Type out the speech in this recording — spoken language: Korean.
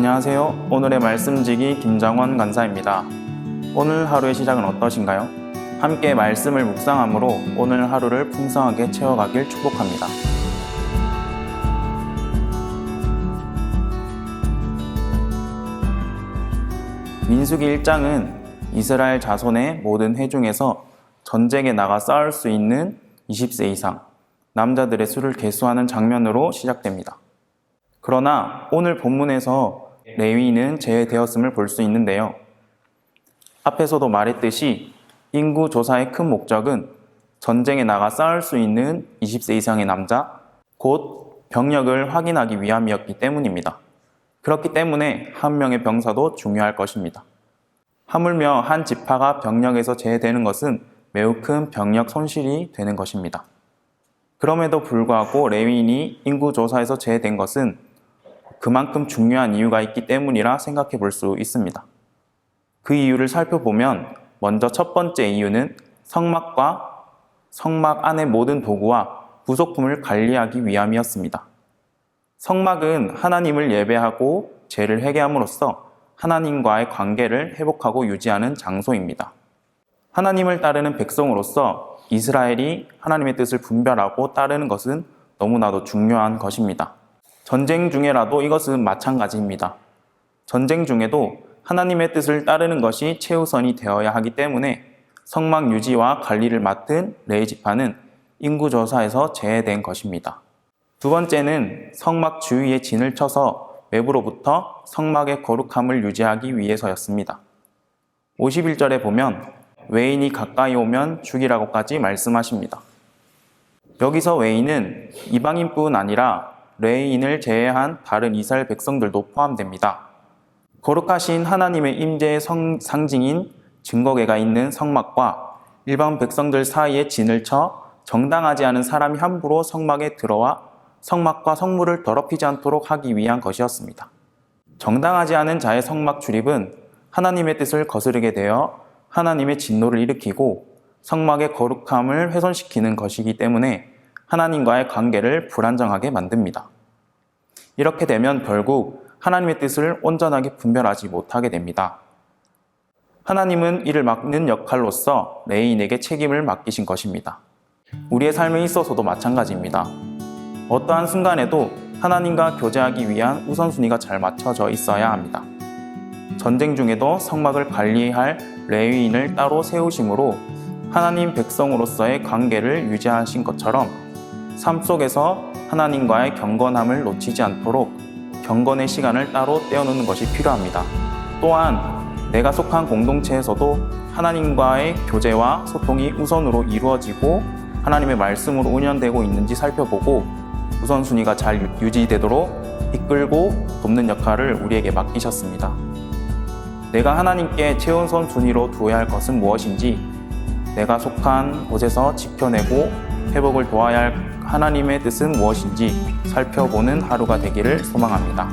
안녕하세요. 오늘의 말씀지기 김정원 간사입니다. 오늘 하루의 시작은 어떠신가요? 함께 말씀을 묵상함으로 오늘 하루를 풍성하게 채워가길 축복합니다. 민수기 1장은 이스라엘 자손의 모든 회중에서 전쟁에 나가 싸울 수 있는 20세 이상 남자들의 수를 계수하는 장면으로 시작됩니다. 그러나 오늘 본문에서 레위인은 제외되었음을 볼 수 있는데요. 앞에서도 말했듯이 인구 조사의 큰 목적은 전쟁에 나가 싸울 수 있는 20세 이상의 남자, 곧 병력을 확인하기 위함이었기 때문입니다. 그렇기 때문에 한 명의 병사도 중요할 것입니다. 하물며 한 지파가 병력에서 제외되는 것은 매우 큰 병력 손실이 되는 것입니다. 그럼에도 불구하고 레위인이 인구조사에서 제외된 것은 그만큼 중요한 이유가 있기 때문이라 생각해 볼 수 있습니다. 그 이유를 살펴보면 먼저 첫 번째 이유는 성막과 성막 안의 모든 도구와 부속품을 관리하기 위함이었습니다. 성막은 하나님을 예배하고 죄를 회개함으로써 하나님과의 관계를 회복하고 유지하는 장소입니다. 하나님을 따르는 백성으로서 이스라엘이 하나님의 뜻을 분별하고 따르는 것은 너무나도 중요한 것입니다. 전쟁 중에라도 이것은 마찬가지입니다. 전쟁 중에도 하나님의 뜻을 따르는 것이 최우선이 되어야 하기 때문에 성막 유지와 관리를 맡은 레위 지파는 인구조사에서 제외된 것입니다. 두 번째는 성막 주위에 진을 쳐서 외부로부터 성막의 거룩함을 유지하기 위해서였습니다. 51절에 보면 외인이 가까이 오면 죽이라고까지 말씀하십니다. 여기서 외인은 이방인뿐 아니라 레위인을 제외한 다른 이스라엘 백성들도 포함됩니다. 거룩하신 하나님의 임재의 상징인 증거궤가 있는 성막과 일반 백성들 사이에 진을 쳐 정당하지 않은 사람이 함부로 성막에 들어와 성막과 성물을 더럽히지 않도록 하기 위한 것이었습니다. 정당하지 않은 자의 성막 출입은 하나님의 뜻을 거스르게 되어 하나님의 진노를 일으키고 성막의 거룩함을 훼손시키는 것이기 때문에 하나님과의 관계를 불안정하게 만듭니다. 이렇게 되면 결국 하나님의 뜻을 온전하게 분별하지 못하게 됩니다. 하나님은 이를 막는 역할로서 레위인에게 책임을 맡기신 것입니다. 우리의 삶에 있어서도 마찬가지입니다. 어떠한 순간에도 하나님과 교제하기 위한 우선순위가 잘 맞춰져 있어야 합니다. 전쟁 중에도 성막을 관리할 레위인을 따로 세우심으로 하나님 백성으로서의 관계를 유지하신 것처럼 삶 속에서 하나님과의 경건함을 놓치지 않도록 경건의 시간을 따로 떼어놓는 것이 필요합니다. 또한 내가 속한 공동체에서도 하나님과의 교제와 소통이 우선으로 이루어지고 하나님의 말씀으로 운영되고 있는지 살펴보고 우선순위가 잘 유지되도록 이끌고 돕는 역할을 우리에게 맡기셨습니다. 내가 하나님께 최우선 순위로 두어야 할 것은 무엇인지, 내가 속한 곳에서 지켜내고 회복을 도와야 할 하나님의 뜻은 무엇인지 살펴보는 하루가 되기를 소망합니다.